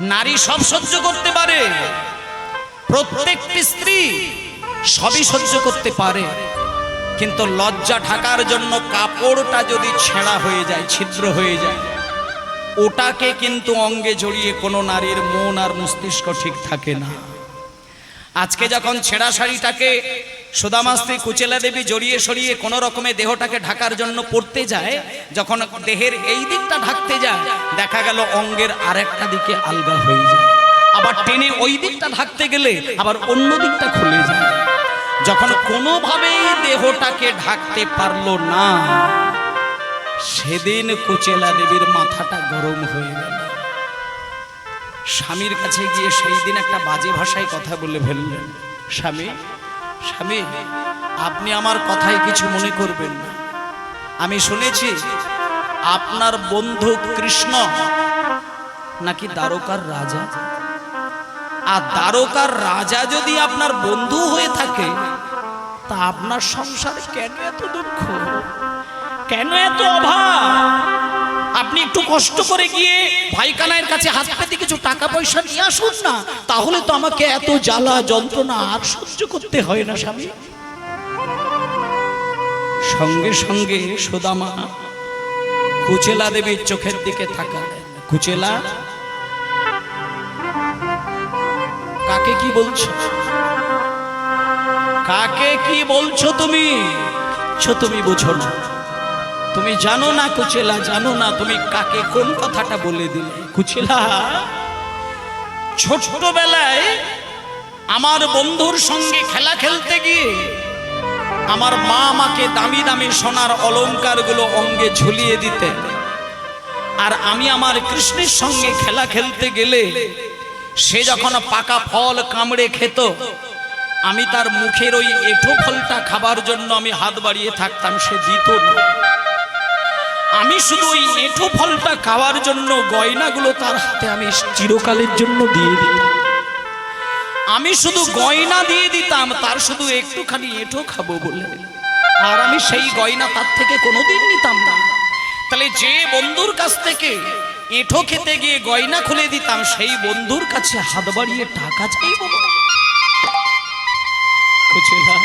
নারী সব সহ্য করতে পারে, প্রত্যেকটি স্ত্রী সবই সহ্য করতে পারে, কিন্তু লজ্জা ঢাকার জন্য কাপড়টা যদি ছেঁড়া হয়ে যায়, ছিদ্র হয়ে যায়, ওটাকে কিন্তু অঙ্গে জড়িয়ে কোনো নারীর মন আর মস্তিষ্ক ঠিক থাকে না। আজকে যখন ছেঁড়া শাড়িটাকে সুদামা স্ত্রী কুচেলা দেবী জড়িয়ে সরিয়ে কোনো রকমে দেহটাকে ঢাকার জন্য পড়তে যায়, যখন দেহের এই দিকটা ঢাকতে যায়, দেখা গেল অঙ্গের আরেকটা দিকে আলগা হয়ে যায়, আবার টেনে ওই দিকটা ঢাকতে গেলে আবার অন্য দিকটা খুলে যায়। যখন কোনোভাবেই দেহটাকে ঢাকতে পারলো না, সেদিন কুচেলা দেবীর মাথাটা গরম হয়ে গেল। স্বামীর কাছে গিয়ে সেই দিন একটা বাজে ভাষায় কথা বলে ফেললেন, স্বামী স্বামী আপনি আমার কথায় কিছু মনে করবেন না, আমি শুনেছি আপনার বন্ধু কৃষ্ণ নাকি দ্বারকার রাজা, আর দ্বারকার রাজা যদি আপনার বন্ধু হয়ে থাকে, তা আপনার সংসারে কেন এত দুঃখ, কেন এত অভাব? আপনি একটু কষ্ট করে গিয়ে ভাইকানাইয়ের কাছে হাত পেতে কিছু টাকা পয়সা নিয়ে আসুন না, তাহলে তো আমাকে এত জ্বালা যন্ত্রণা আর সহ্য করতে হয় না স্বামী। সঙ্গে সঙ্গে সুদামা কুচেলা দেবীর চোখের দিকে তাকালেন। কুচেলা, কাকে কি বলছো, কাকে কি বলছো তুমি? তুমি বুঝো না, তুমি জানো না কুচেলা, জানো না তুমি কাকে কোন কথাটা বলে দিলে। কুচেলা, ছোটবেলায় আমার বন্ধুর সঙ্গে খেলা খেলতে গিয়ে আমার মা আমাকে দামি দামি সোনার অলংকারগুলো অঙ্গে ঝুলিয়ে দিতেন, আর আমি আমার কৃষ্ণের সঙ্গে খেলা খেলতে গেলে সে যখন পাকা ফল কামড়ে খেত, আমি তার মুখের ওই এঁঠো ফলটা খাবার জন্য আমি হাত বাড়িয়ে থাকতাম, সে দিত না। আমি শুধু ওই এঁঠো ফলটা খাওয়ার জন্য গয়নাগুলো তার হাতে আমি চিরকালের জন্য দিয়ে দিতাম। আমি শুধু গয়না দিয়ে দিতাম তার শুধু একটুখানি এঁঠো খাবো বলে, আর আমি সেই গয়না তার থেকে কোনোদিন নিতাম না। তাহলে যে বন্ধুর কাছ থেকে এঁঠো খেতে গিয়ে গয়না খুলে দিতাম, সেই বন্ধুর কাছে হাত বাড়িয়ে টাকা চাইব? কুচেলা,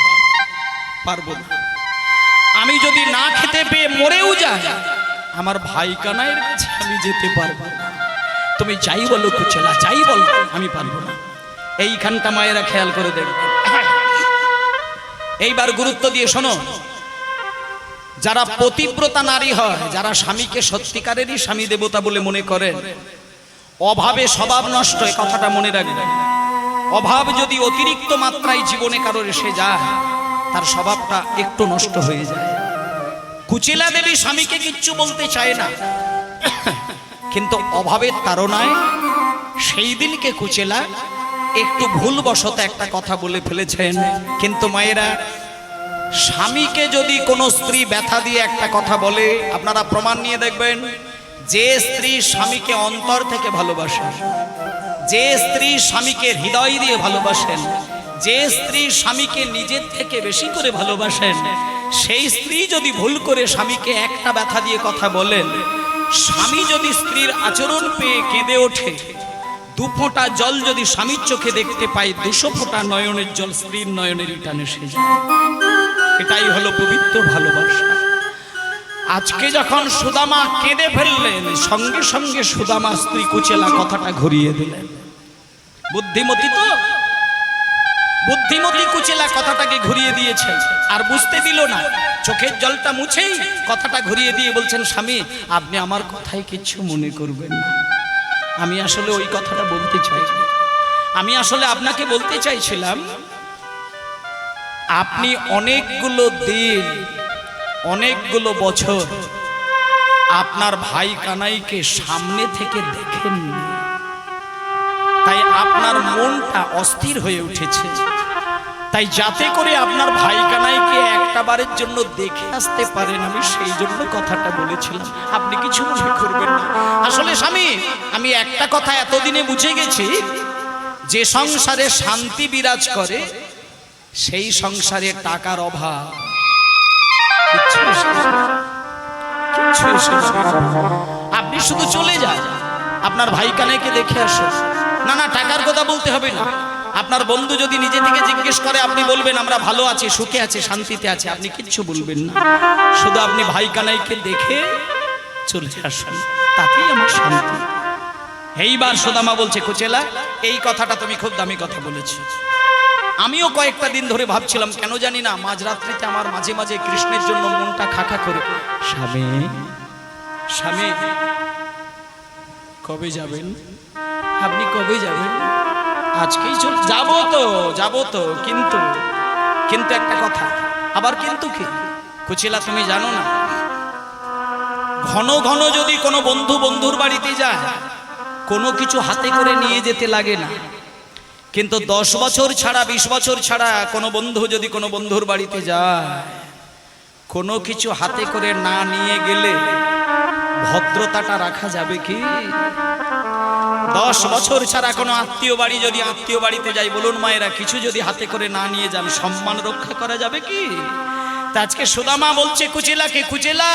পারবো না। আমি যদি না খেতে পেয়ে মরেও যাই, আমার ভাই কানাইয়ের কাছে আমি যেতে পারবো না। তুমি যাই বলো কুচেলা, যাই বলো, আমি পারবো না। এইখানটা মায়েরা খেয়াল করে দেখবে, এইবার গুরুত্ব দিয়ে শোনো। যারা পতিব্রতা নারী হয়, যারা স্বামীকে সত্যিকারেরই স্বামী দেবতা বলে মনে করেন, অভাবে স্বভাব নষ্ট, এই কথাটা মনে রাখবেন। অভাব যদি অতিরিক্ত মাত্রায় জীবনে কারোর এসে যায়, তার স্বভাবটা একটু নষ্ট হয়ে যায়। কুচেলা দেবী স্বামীকে কিচ্ছু বলতে চায় না, কিন্তু অভাবের তাড়নায় সেই দিনকে কুচেলা একটু ভুলবশত একটা কথা বলে ফেলেছেন। কিন্তু মায়েরা, স্বামীকে যদি কোনো স্ত্রী ব্যথা দিয়ে একটা কথা বলে, আপনারা প্রমাণ নিয়ে দেখবেন, যে স্ত্রী স্বামীকে অন্তর থেকে ভালোবাসেন, যে স্ত্রী স্বামীকে হৃদয় দিয়ে ভালোবাসেন, যে স্ত্রী স্বামীকে নিজের থেকে বেশি করে ভালোবাসেন, সেই স্ত্রী যদি ভুল করে স্বামীকে একটা ব্যথা দিয়ে কথা বলেন, স্বামী যদি স্ত্রীর আচরণ পেয়ে কেঁদে ওঠে, 2 ফোঁটা জল যদি স্বামীর চোখে দেখতে পাই, 200 ফোঁটা নয়নের জল স্ত্রীর নয়নের টানে এসে যায়। এটাই হলো পবিত্র ভালোবাসা। আজকে যখন সুদামা কেঁদে ফেললেন, সঙ্গে সঙ্গে সুদামা স্ত্রী কুচেলা কথাটা ঘুরিয়ে দিলেন। বুদ্ধিমতী তো, বুদ্ধিমতী কুচেলা কথাটাকে ঘুরিয়ে দিয়েছে, আর বুঝতে দিল না। চোখের জলটা মুছেই কথাটা ঘুরিয়ে দিয়ে বলছেন, স্বামী আপনি আমার কথায় কিচ্ছু মনে করবেন না, আমি আসলে ওই কথাটা বলতে চাই। আমি আসলে আপনাকে বলতে চাইছিলাম, আপনি অনেকগুলো দিন, অনেকগুলো বছর আপনার ভাই কানাইকে সামনে থেকে দেখেন, তাই আপনার মনটা অস্থির হয়ে উঠেছে। তাই যাতে করে আপনার ভাই কানাইকে একটা বারের জন্য দেখে আসতে পারেন, আমি সেই জন্য কথাটা বলেছিলাম, আপনি কিছু মনে করবেন না। আসলে স্বামী, আমি একটা কথা এতদিনে বুঝে গেছি, যে সংসারে শান্তি বিরাজ করে সেই সংসারে টাকার অভাব আপনি শুধু চলে যান, আপনার ভাই কানাইকে দেখে আসো। না না, টাকার কথা বলতে হবে না। আপনার বন্ধু যদি নিজে থেকে জিজ্ঞেস করে, আপনি বলবেন আমরা ভালো আছি, সুখে আছি, শান্তিতে আছি। আপনি কিচ্ছু বলবেন না, শুধু আপনি ভাই কানাইকে দেখে চলে আসুন, তাতেই আমার শান্তি। এইবার সুদামা বলছে, কুচেলা এই কথাটা তুমি খুব দামি কথা বলেছো। আমিও কয়েকটা দিন ধরে ভাবছিলাম, কেন জানি না মাঝরাত্রিতে আমার মাঝে মাঝে কৃষ্ণের জন্য মনটা খাখা করে, স্বামী স্বামী কবে যাবেন আপনি, কবে যাবেন? আজকেই চল যাবো তো, কিন্তু কিন্তু একটা কথা। আবার কিন্তু কি কুচিলা, তুমি জানো না, ঘন ঘন যদি কোনো বন্ধুর বাড়িতে যায়, কোনো কিছু হাতে করে নিয়ে যেতে লাগে না। কিন্তু 10 বছর ছাড়া 20 বছর ছাড়া কোনো বন্ধু যদি কোনো বন্ধুর বাড়িতে যায়, কোনো কিছু হাতে করে না নিয়ে গেলে ভদ্রতাটা রাখা যাবে কি? 10 বছর ছাড়া কোনো আত্মীয় বাড়ি যদি আত্মীয় বাড়িতে যাই, বলুন মায়েরা, কিছু যদি হাতে করে না নিয়ে যান, সম্মান রক্ষা করা যাবে কি? তা আজকে সুদামা বলছে কুচিলাকে, কুচিলা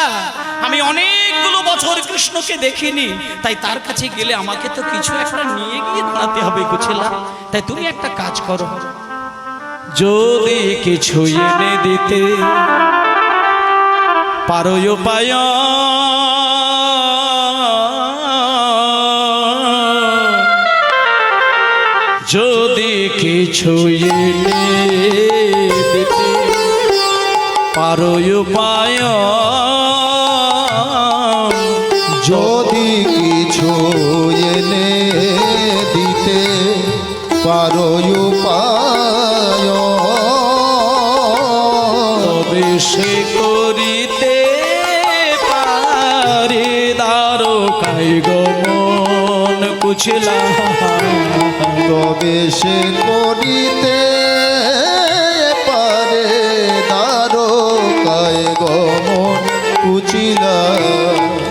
আমি অনেকগুলো বছর কৃষ্ণকে দেখিনি, তাই তার কাছে গেলে আমাকে তো কিছু একটা নিয়ে গিয়ে দাঁড়াতে হবে কুচিলা। তাই তুমি একটা কাজ করো, যদি কিছু এনে দিতে পারো উপায়, যদি কিছু এনে দিতে পারো উপায়, যদি কিছু এনে দিতে পারো উপায়, তবে সে করিতে পারে দ্বারকায় গমন কুচিলা, তবে সে করিতে পারে দ্বারকায় গমন কুচিলা,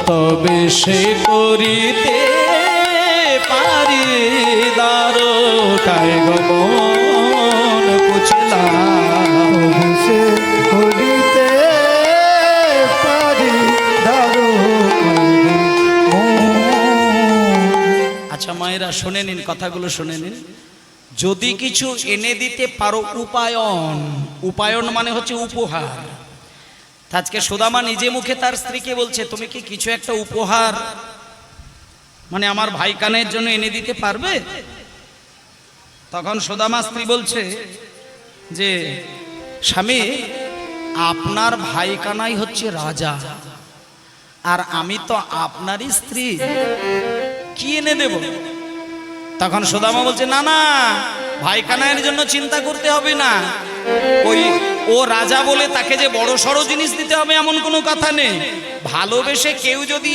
তবে সে করিতে পারে দ্বারকায় গমন কুচিলা, সে করিতে পারে দ্বারকায় গমন। আচ্ছা মায়েরা শুনে নিন, কথাগুলো শুনে নিন। যদি কিছু এনে দিতে পারো উপায়ন, উপায়ন মানে হচ্ছে উপহার। আজকে সুদামা নিজে মুখে তার স্ত্রীকে বলছে, তুমি কি কিছু একটা উপহার মানে আমার ভাই কানের জন্য এনে দিতে পারবে? তখন সুদামা স্ত্রী বলছে যে, স্বামী আপনার ভাই কানাই হচ্ছে রাজা, আর আমি তো আপনারই স্ত্রী, কি এনে দেব? তখন সুদামা বলছে, না না, ভাই কানাইয়ের জন্য চিন্তা করতে হবে না, ও রাজা বলে তাকে যে বড় সড়ো জিনিস দিতে হবে এমন কোনো কথা নেই। ভালোবেসে কেউ যদি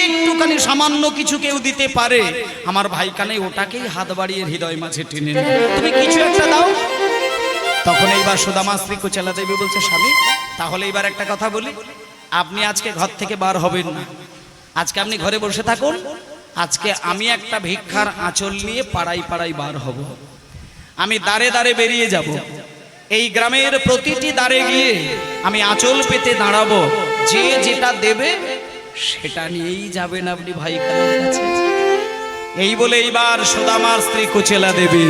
একটুখানি সামান্য কিছু কেউ দিতে পারে, আমার ভাই কানাই ওটাকেই হাত বাড়িয়ে হৃদয় মাঝে টেনে নেয়, তুমি কিছু একটা দাও। তখন এইবার সুদামা স্ত্রী কুচেলা দেবী বলছে, স্বামী তাহলে এইবার একটা কথা বলি, আপনি আজকে ঘর থেকে বার হবেন না, আজকে আপনি ঘরে বসে থাকুন। আজকে আমি একটা ভিক্ষার আঁচল নিয়ে পাড়ায় পাড়ায় বার হব, আমি দাঁড়ে দাঁড়ে বেরিয়ে যাব, এই গ্রামের প্রতিটি দাঁড়ে গিয়ে আমি আঁচল পেতে দাঁড়াবো, যে যেটা দেবে সেটা নিয়েই যাবেন আপনি ভাই কানাইয়ের কাছে। এই বলে এইবার সুদামার স্ত্রী কুচেলা দেবী,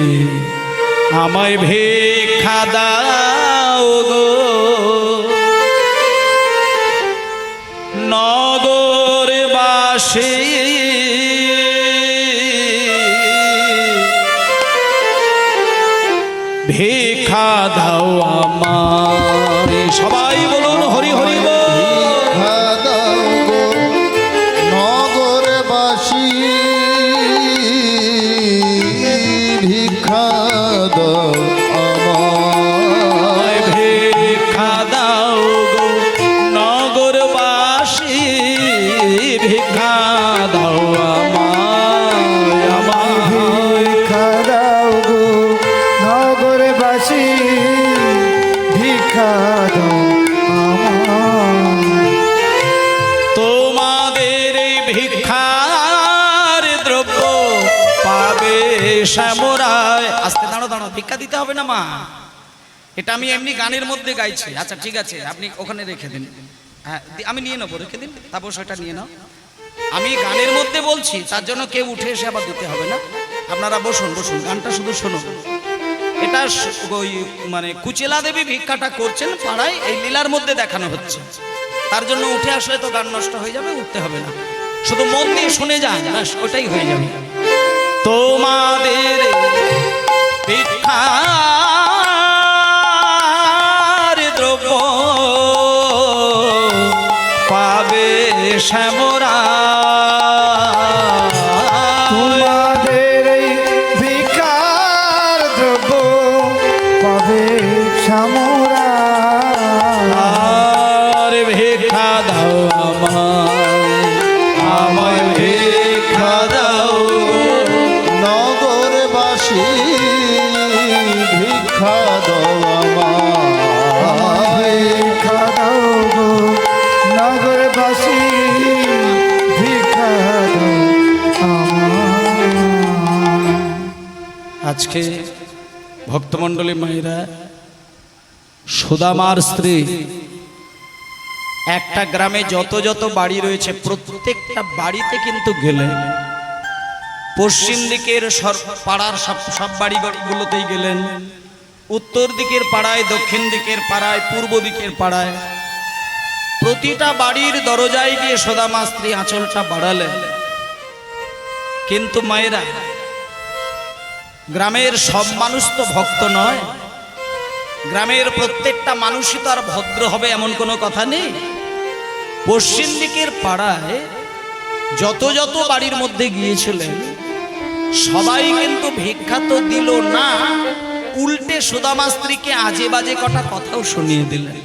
আমায় ভিক্ষা দাও গো নগরবাসী, ভিক্ষা দাও আমার, সবাই বলুন হরি হরি বল। ভিক্ষা দাও গো নগরবাসী, ভিক্ষা দাও আমায়, ভিক্ষা দাও গো নগরবাসী, ভিক্ষা দাও আমায়, আমায় ভিক্ষা দাও গো নগরবাসী, ভিক্ষা দাও আমায়। তোমাদের ভিক্ষার দ্রব্য পাবে শ্যামরায়। আস্তে দাঁড়ো দাঁড়ো, ভিক্ষা দিতে হবে না মা, এটা আমি এমনি গানের মধ্যে গাইছি। আচ্ছা ঠিক আছে, আপনি ওখানে রেখে দিন, হ্যাঁ আমি নিয়ে নেবো, রেখে দিন, তারপর সেটা নিয়ে নাও। আমি গানের মধ্যে বলছি, তার জন্য কেউ উঠে এসে আবার দিতে হবে না। আপনারা বসুন বসুন, গানটা শুধু শুনুন। এটা ওই মানে কুচেলা দেবী ভিক্ষাটা করছেন পাড়ায়, এই লীলার মধ্যে দেখানো হচ্ছে। তার জন্য উঠে আসলে তো গান নষ্ট হয়ে যাবে, উঠতে হবে না, শুধু মন দিয়ে শুনে যান, ব্যাস ওটাই হয়ে যাবে। তোমাদের ভিক্ষার দ্রব্য পাবে শ্যামরা, তোমাদের এই ভিক্ষার দ্রব্য পাবে শ্যামরা। আর ভিক্ষা দাও আমায় ভিক্ষা দাও, নগরবাসী ভিক্ষা দাও আমায়, ভিক্ষা দাও গো নগরবাসী ভিক্ষা দাও আমায়। আজকে ভক্তমণ্ডলী মায়েরা, সুদামার স্ত্রী একটা গ্রামে যত যত বাড়ি রয়েছে প্রত্যেকটা বাড়িতে কিন্তু গেলেন। পশ্চিম দিকের পাড়ার সব বাড়িগুলোতেই গেলেন, উত্তর দিকের পাড়ায়, দক্ষিণ দিকের পাড়ায়, পূর্ব দিকের পাড়ায়, প্রতিটা বাড়ির দরজায় গিয়ে সুদামা স্ত্রী আঁচলটা বাড়ালেন। কিন্তু মায়েরা, গ্রামের সব মানুষ তো ভক্ত নয়, গ্রামের প্রত্যেকটা মানুষই তো আর ভদ্র হবে এমন কোনো কথা নেই। পশ্চিম দিকের পাড়ায় যত যত বাড়ির মধ্যে গিয়েছিলেন সবাই কিন্তু ভিক্ষা তো দিল না, উল্টে সুদামা স্ত্রীকে আজে বাজে কটা কথাও শুনিয়ে দিলেন।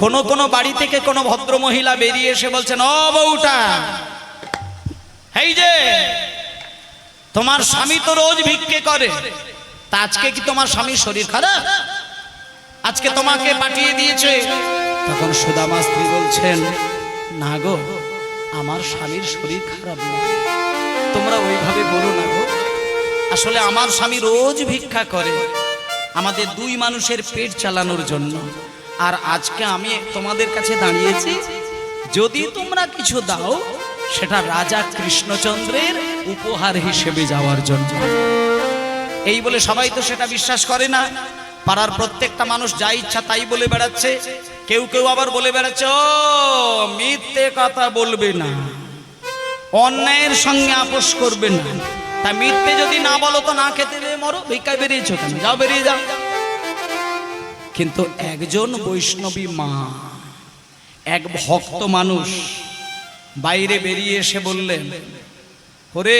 কোন কোন বাড়ি থেকে কোন ভদ্র মহিলা বেরিয়ে এসে বলছেন, ও বউটা, এই যে তোমার স্বামী তো রোজ ভিক্ষে করে, তা আজকে কি তোমার স্বামীর শরীর খারাপ? আজকে তোমাকে পাঠিয়ে দিয়েছে। তখন সুদামা স্ত্রী বলছেন, না গো, আমার স্বামীর শরীর খারাপ না, তোমরা ওইভাবে বলো না গো, আসলে আমার স্বামী রোজ ভিক্ষা করে আমাদের দুই মানুষের পেট চালানোর জন্য, আর আজকে আমি তোমাদের কাছে দাঁড়িয়েছি, যদি তোমরা কিছু দাও সেটা রাজা কৃষ্ণচন্দ্রের উপহার হিসেবে যাওয়ার জন্য। এই বলে সবাই তো সেটা বিশ্বাস করে না, পাড়ার প্রত্যেকটা মানুষ যা ইচ্ছা তাই বলে বেড়াচ্ছে। কেউ কেউ আবার বলে বেড়াচ্ছে, ও মিথ্যে কথা বলবে না, অন্যায়ের সঙ্গে আপোষ করবে না, তা মিথ্যে যদি না বলো তো না খেতে মরো, ভিক্ষায় বেরিয়েছো কেন, যাও বেরিয়ে যাও। কিন্তু একজন বৈষ্ণবী মা, এক ভক্ত মানুষ বাইরে বেরিয়ে এসে বললেন, ওরে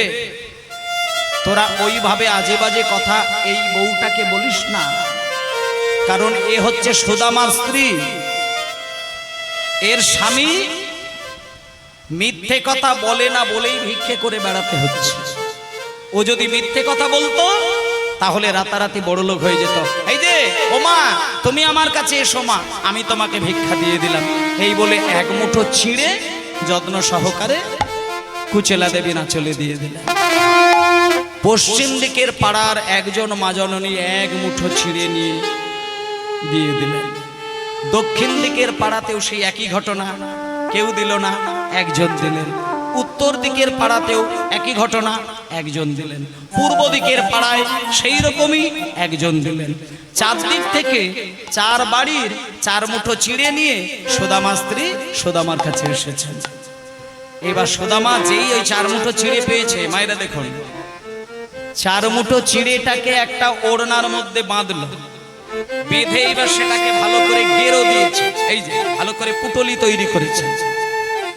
তোরা ওইভাবে আজে বাজে কথা এই বউটাকে বলিস না, কারণ এ হচ্ছে সুদামার স্ত্রী, এর স্বামী মিথ্যে কথা বলে না বলেই ভিক্ষে করে বেড়াতে হচ্ছে। ও যদি মিথ্যে কথা বলতো তাহলে রাতারাতি বড়লোক হয়ে যেত। এই যে ও মা, তুমি আমার কাছে এসো মা, আমি তোমাকে ভিক্ষা দিয়ে দিলাম, এই বলে এক মুঠো ছিঁড়ে যত্ন সহকারে কুচেলা দেবী আঁচলে দিয়ে দিলেন। পশ্চিম দিকের পাড়ার একজন মা জননী এক মুঠো ছিঁড়ে নিয়ে দিয়ে দিলেন। দক্ষিণ দিকের পাড়াতেও সেই একই ঘটনা, কেউ দিল না, একজন দিলেন। উত্তর দিকের পাড়াতেও একই ঘটনা, একজন দিলেন। পূর্ব দিকের পাড়ায় সেই রকমই একজন দিলেন। চারদিক থেকে চার বাড়ির চার মুঠো চিড়ে নিয়ে সুদামা স্ত্রী সুদামার কাছে এসেছেন। এবার সুদামা যেই ওই চার মুঠো চিড়ে পেয়েছে, মায়েরা দেখুন, চার মুঠো চিড়েটাকে একটা ওড়নার মধ্যে বাঁধলো, বেঁধে এবার সেটাকে ভালো করে গেরো দিয়েছে, এই যে ভালো করে পুটলি তৈরি করেছে।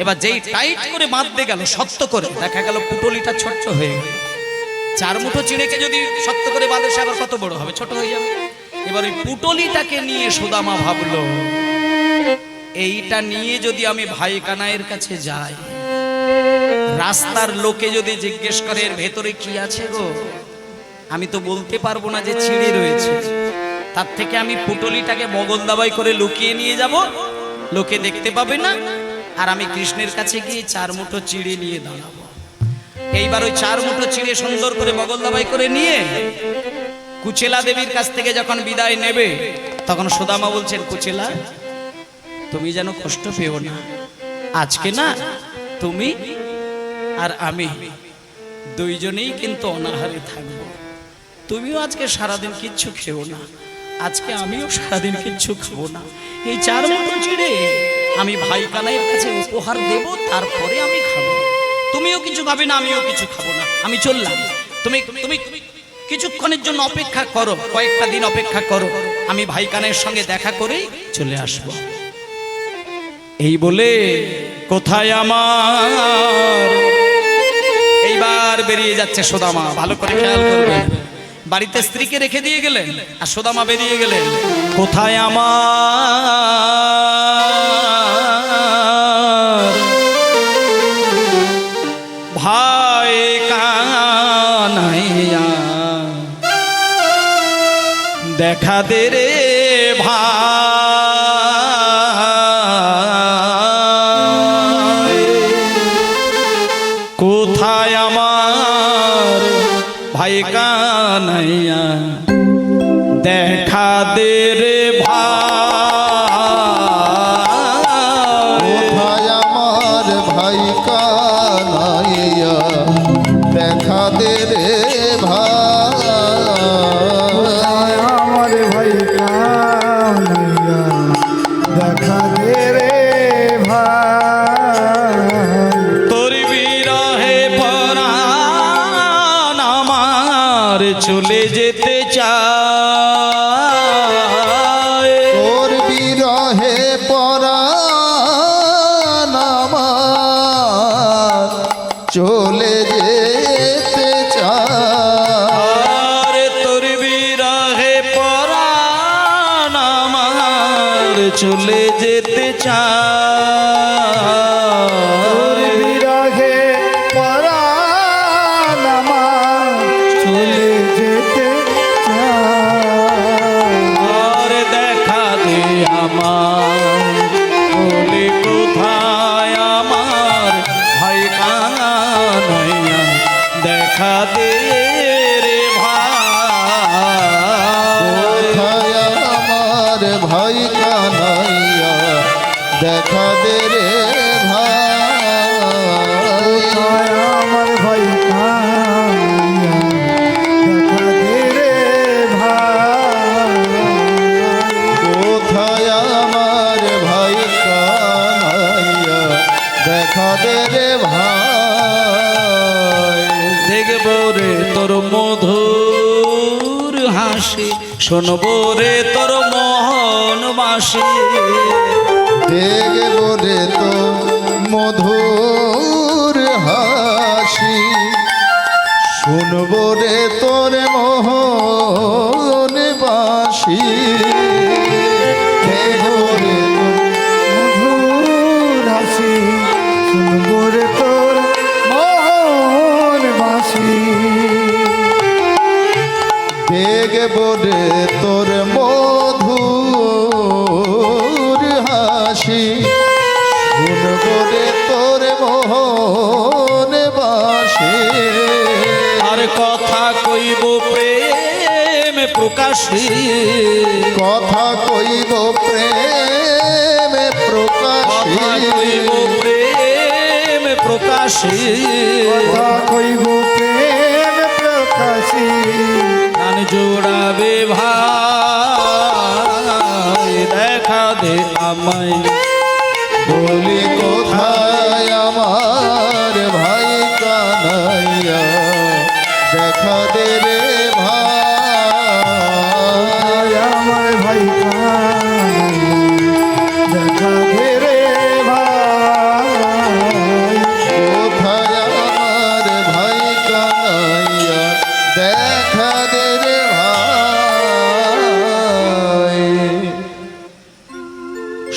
এবার যেই টাইট করে বাঁধতে গেল, শক্ত করে, দেখা গেল পুটলিটা ছোট্ট হয়ে গেল। চার মুঠো চিড়েকে যদি শক্ত করে বাঁধে সে আবার কত বড় হবে, ছোট হয়ে যাবে। এবার ওই পুটলিটাকে নিয়ে সুদামা ভাবলো, এইটা নিয়ে যদি আমি ভাই কানাইয়ের কাছে যাই, রাস্তার লোকে যদি জিজ্ঞেস করে এর ভেতরে কি আছে গো, আমি তো বলতে পারবো না যে চিড়ে রয়েছে। তার থেকে আমি পুটলিটাকে বগল দাবাই করে লুকিয়ে নিয়ে যাব, লোকে দেখতে পাবে না, আর আমি কৃষ্ণের কাছে গিয়ে চার মুঠো চিড়ে নিয়ে দাঁড়াবো। এইবার ওই চার মুঠো চিড়ে সুন্দর করে বগল দাবাই করে নিয়ে কুচেলা দেবীর কাছ থেকে যখন বিদায় নেবে, তখন সুদামা বলছেন, কুচেলা তুমি যেন কষ্ট পেও না, আজকে না তুমি আর আমি দুইজনেই কিন্তু অনাহারে থাকবো। তুমিও আজকে সারাদিন কিচ্ছু খেও না, আজকে আমিও সারাদিন কিচ্ছু খাবো না। এই চার মুঠো চিড়ে আমি ভাই কানাইয়ের কাছে উপহার দেব, তারপরে আমি খাবো। তুমিও কিছু খাবে না, আমিও কিছু খাবো না। আমি চললাম, তুমি তুমি কিছুক্ষণের জন্য অপেক্ষা করো, কয়েকটা দিন অপেক্ষা করো, আমি ভাই কানাইয়ের সঙ্গে দেখা করেই চলে আসব। এই বলে কোথায় আমার এইবার বেরিয়ে যাচ্ছে সুদামা। ভালো করে খেয়াল করবেন, বাড়িতে স্ত্রীকে রেখে দিয়ে গেলেন আর সুদামা বেরিয়ে গেলেন। কোথায় আমার ভাই কানাইয়া, দেখা দে রে ভাই। কোথায় আমার ভাই কানাইয়া, দেখা দে রে ভাই। কোথায় আমার ভাই কানাইয়া, দেখা দে রে ভাই। আমার ভাই কানাইয়া, দেখা দে রে ভাই। তোর বিরহে পরাণ আমার চলে যেতে চায়। তোর বিরহে পরাণ আমার চলে যেতে চায়। তোর বিরহে পরাণ আমার চলে যেতে তোর চায়। বিরহে পরাণ আমার চলে যেতে চায়। আর দেখা দে আমার, বলে কোথায় আমার ভাই কানাইয়া, দেখা দে রে ভাই। কোথায় আমার ভাই কানাইয়া, দেখা দে রে ভাই। আমার ভাই কানাইয়া, দেখা দে রে ভাই। কোথায় আমার ভাই কানাইয়া, দেখা দে রে ভাই। দেখবো রে তোর মধুর হাসি, শোনবো রে তোর মোহন বাসি। দেখবো রে তো মধুর হাসি, শুনবো রে তোর মোহন বাসি। দেখবো রে মধুর হাসি, শুনবো রে তোর মোহন বাসি। দেখবো রে তোর মধুর হাসি, শুনবো রে তোর মোহন বাসি। আর কথা কইব প্রেম প্রকাশী, কথা কইব প্রেম প্রকাশী। কথা কইব প্রেম প্রকাশী। কথা কইব প্রেম প্রকাশী। গান জোড়াবে ভাই, দেখা দে আমায়, বলি কোথায় আমার ভাই কানাইয়া, দেখা দে রে ভাই। আমার ভাই কানাইয়া, দেখা দে রে ভাই। কোথায় আমার ভাই কানাইয়া, দেখা দে রে ভাই।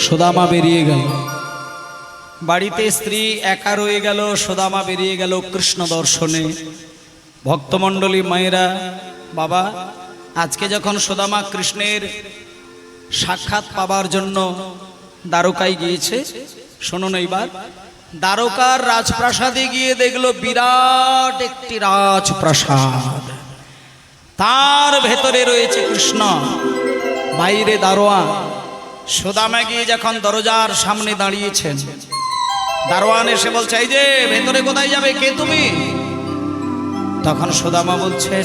সুদামা বেরিয়ে গেল, বাড়িতে স্ত্রী একা রয়ে গেল। সুদামা বেরিয়ে গেল কৃষ্ণ দর্শনে। ভক্তমণ্ডলী মায়েরা, বাবা, আজকে যখন সুদামা কৃষ্ণের সাক্ষাৎ পাবার জন্য দ্বারকায় গিয়েছে, শুনুন এইবার। দ্বারকার রাজপ্রাসাদে গিয়ে দেখলো বিরাট একটি রাজপ্রাসাদ, তার ভেতরে রয়েছে কৃষ্ণ, বাইরে দারোয়ান। সুদামা গিয়ে যখন দরজার সামনে দাঁড়িয়েছেন, দারোয়ান এসে বলছে, এই যে ভেতরে কোথায় যাবে, কে তুমি? তখন সুদামা বলছেন,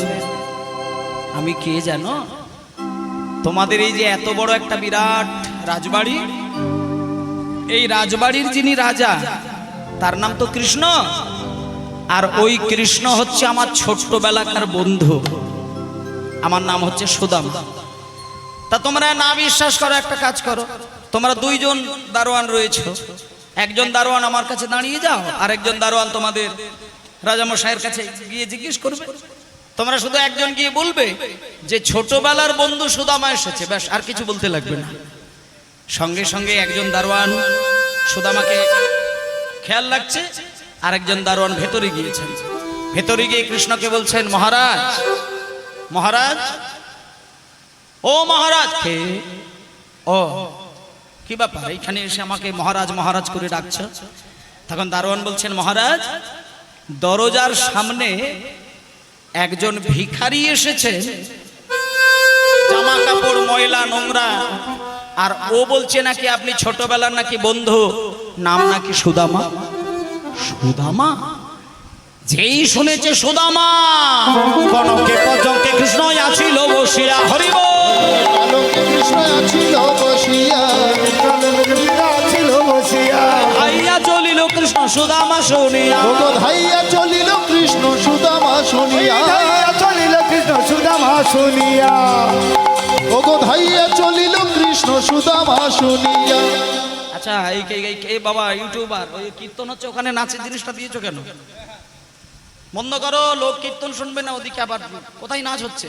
আমি কে জানো? তোমাদের এই যে এত বড় একটা বিরাট রাজবাড়ি, এই রাজবাড়ির যিনি রাজা তার নাম তো কৃষ্ণ, আর ওই কৃষ্ণ হচ্ছে আমার ছোট্টবেলাকার বন্ধু, আমার নাম হচ্ছে সুদামা। তা তোমরা না বিশ্বাস করো, একটা কাজ করো, তোমরা দুইজন দারোয়ান রয়েছে, একজন দারোয়ান আমার কাছে দাঁড়িয়ে যাও, আর একজন দারোয়ান তোমাদের রাজামশাইয়ের কাছে গিয়ে জিজ্ঞেস করবে। তোমরা শুধু একজন গিয়ে বলবে যে ছোটবেলার বন্ধু সুদামা এসেছে, ব্যাস, আর কিছু বলতে লাগবে না। সঙ্গে সঙ্গে একজন দারোয়ান সুদামাকে খেয়াল রাখছে, আর একজন দারোয়ান ভেতরে গিয়েছেন। ভেতরে গিয়ে কৃষ্ণকে বলছেন, মহারাজ, মহারাজ, ও মহারাজ। কে? ও, কি ব্যাপার, এখানে এসে আমাকে মহারাজ মহারাজ করে ডাকছো? তখন দারোয়ান বলছেন, মহারাজ, দরজার সামনে একজন ভিখারি এসেছে, জামা কাপড় ময়লা নোংরা, আর ও বলছে নাকি আপনি ছোটবেলার নাকি বন্ধু, নাম নাকি সুদামা। সুদামা? যেই শুনেছে সুদামা, কনকে পর্যন্ত কৃষ্ণ আছিল বসিয়া, হরিব কৃষ্ণ আছিল বসিয়া, আছিল বসিয়া, আইয়া চলিল কৃষ্ণ সুদামা শুনিয়া, ধাইয়া চলিল কৃষ্ণ সুদামা শুনিয়া, চলিল কৃষ্ণ সুদামা শুনিয়া, ওগো ধাইয়া চলিল কৃষ্ণ সুদামা শুনিয়া। আচ্ছা, এই বাবা ইউটিউবার, ওই কীর্তন হচ্ছে, ওখানে নাচের জিনিসটা দিয়েছো কেন? বন্ধ করো, লোক কীর্তন শুনবে না, ওদিকে আবার কোথায় নাচ হচ্ছে।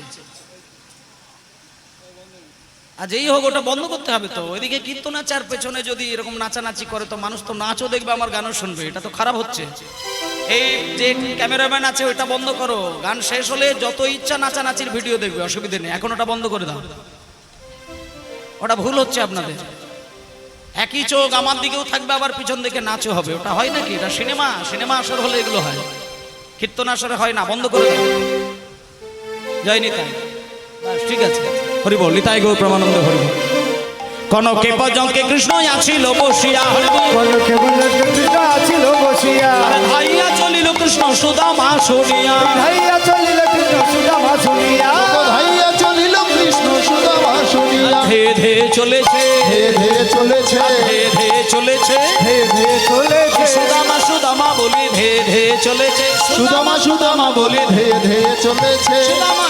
আর যেই হোক, ওটা বন্ধ করতে হবে তো। ওইদিকে কীর্তন আছে, আর পেছনে যদি এরকম নাচানাচি করে তো মানুষ তো নাচও দেখবে, আমার গানও শুনবে, এটা তো খারাপ হচ্ছে। এই যে ক্যামেরাম্যান আছে, ওইটা বন্ধ করো। গান শেষ হলে যত ইচ্ছা নাচানাচির ভিডিও দেখবে, অসুবিধা নেই, এখন ওটা বন্ধ করে দাও, ওটা ভুল হচ্ছে আপনাদের। একই চোখ আমার দিকেও থাকবে, আবার পিছন দিকে নাচও হবে, ওটা হয় নাকি? এটা সিনেমা, সিনেমা আসর হলে এগুলো হয়, কীর্তন আসরে হয় না, বন্ধ করে দাও। জয় নিতাই, ঠিক আছে, হরিবল, নিতাই গৌর প্রেমানন্দ, হরিবল। কনকে পর্যঙ্কে কৃষ্ণ আছিল বসিয়া, কনকে পর্যঙ্কে কৃষ্ণ আছিল বসিয়া, ধাইয়া চলিল কৃষ্ণ সুদামা শুনিয়া, ধাইয়া চলিল কৃষ্ণ সুদামা শুনিয়া, ধাইয়া চলিল কৃষ্ণ সুদামা শুনিয়া, ধে ধে চলেছে, ধে ধে চলেছে, ধে ধে চলেছে, ধে ধে চলেছে, সুদামা সুদামা বলি ধে ধে চলেছে, সুদামা সুদামা বলে ধে ধে চলেছে। সুদামা।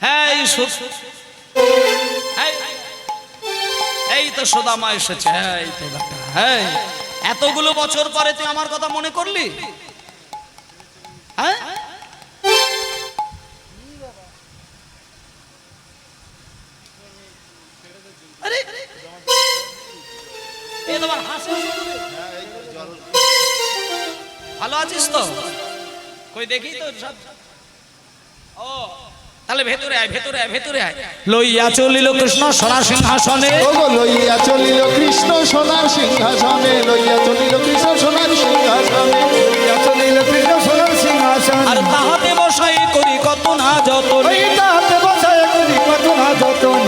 হ্যাঁ, এই তো সুদামা এসেছে। হ্যাঁ, এই তো ব্যাটা। হ্যাঁ, এতগুলো বছর পরে তুই আমার কথা মনে করলি? হ্যাঁ, আরে এই তোমার হাসি ভালো আছিস তো? কই দেখি তো সব। ও, তাহলে ভেতরে আয়, ভেতরে আয়, ভেতরে আয়। লইয়া চলিল কৃষ্ণ সোনার সিংহাসনে, ওগো লইয়া চলিল কৃষ্ণ সোনার সিংহাসনে, লইয়া চলিল কৃষ্ণ সোনার সিংহাসনে, লইয়া চলিল কৃষ্ণ সোনার সিংহাসন, আর তাহাতে বসাই করি কত না যতন, ওই তাহাতে বসায় করি কত না যতন,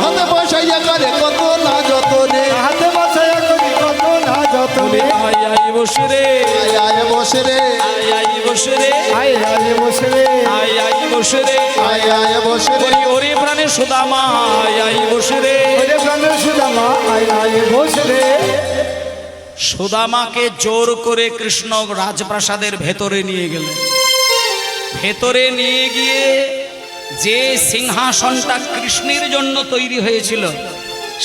হাতে বসাইয়া করে কত না যতনে, হাতে বসায় করি কত না যতনে, আই আই বসে রে, আয় আয় বসে রে, আই আই বসে রে, আয় আয় বসে রে, আই আই বসে রে, আয় আয় বসে রে, ওরে ওরে প্রাণে সুদামা আই আই বসে রে। ওরে প্রাণের সুদামা আয় আয় বসে রে। সুদামাকে জোর করে কৃষ্ণ রাজপ্রাসাদের ভেতরে নিয়ে গেলেন। ভেতরে নিয়ে গিয়ে যে সিংহাসনটা কৃষ্ণের জন্য তৈরি হয়েছিল,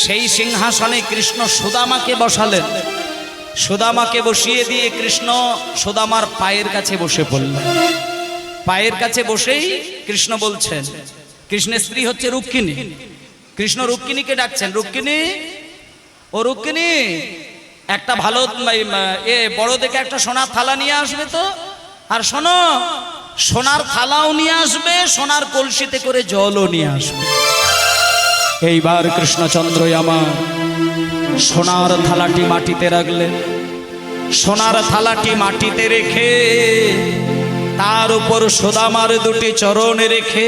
সেই সিংহাসনে কৃষ্ণ সুদামাকে বসালেন। সুদামাকে বসিয়ে দিয়ে কৃষ্ণ সুদামার পায়ের কাছে বসে পড়লেন। পায়ের কাছে বসেই কৃষ্ণ বলছেন, কৃষ্ণের স্ত্রী হচ্ছে রুক্মিণী, কৃষ্ণ রুক্মিণীকে ডাকছেন, রুক্মিণী, ও রুক্মিণী, একটা ভালো বড় দেখে একটা সোনার থালা নিয়ে আসবে তো, আর শোনো, সোনার থালাও নিয়ে আসবে, সোনার কলসিতে করে জলও নিয়ে আসবে। এইবার কৃষ্ণচন্দ্র আমার সোনার থালাটি মাটিতে রাখলেন। সোনার থালাটি মাটিতে রেখে তার উপর সুদামার দুটি চরণ রেখে,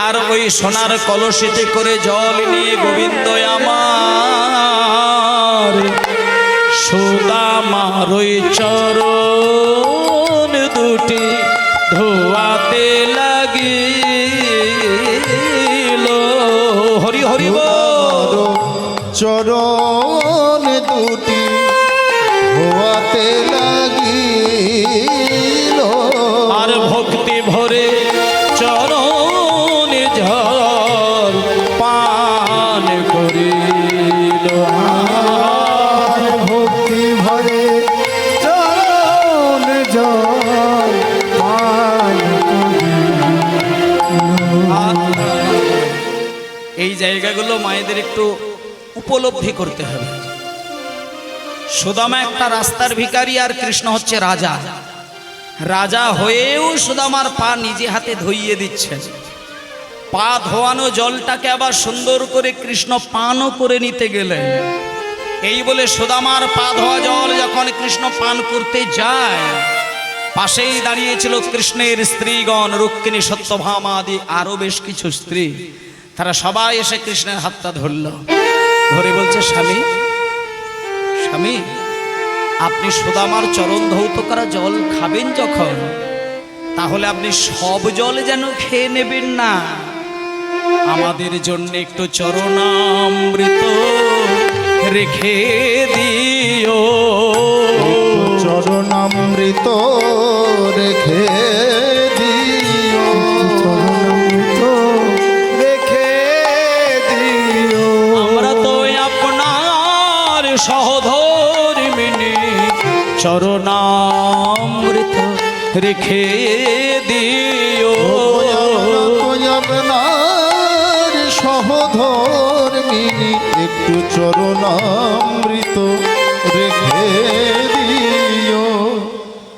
আর ওই সোনার কলসিতে করে জল নিয়ে গোবিন্দ আমার আমার সুদামার ওই চরণ দুটি ধোয়াতে লাগিল। হরি হরি বল। চরণ দুটি ধোয়াতে লাগিল, আর ভক্তি ভরে চরণ ঝর পান করিল। আর ভক্তি ভরে চরণ জল পান এই জায়গাগুলো মায়েদের একটু উপলব্ধি করতে হবে। সুদামা একটা রাস্তার ভিখারি আর কৃষ্ণ হচ্ছে রাজা। রাজা হয়েও সুদামার পা নিজে হাতে ধুইয়ে দিচ্ছেন। পা ধোয়ানো জলটাকে আবার সুন্দর করে কৃষ্ণ পানও করে নিতে গেলেন। এই বলে সুদামার পা ধোয়া জল যখন কৃষ্ণ পান করতে যায়, পাশেই দাঁড়িয়েছিল কৃষ্ণের স্ত্রীগণ, রুক্মিণী, সত্যভামা আদি আরো বেশ কিছু স্ত্রী। তারা সবাই এসে কৃষ্ণের হাতটা ধরল, ধরে বলছে, স্বামী স্বামী, আপনি সুদামার চরণ ধৌত করা জল খাবেন যখন, তাহলে আপনি সব জল যেন খেয়ে নেবেন না, আমাদের জন্য একটু চরণামৃত রেখে দিও। চরণামৃত রেখে দিও, চরণামৃত রেখে দিও। আমরা তো আপনার সহধর্মিণী, চরণামৃত রেখে দিও। আপনার সহধর্মিণী, একটু চরণামৃত রেখে দিও।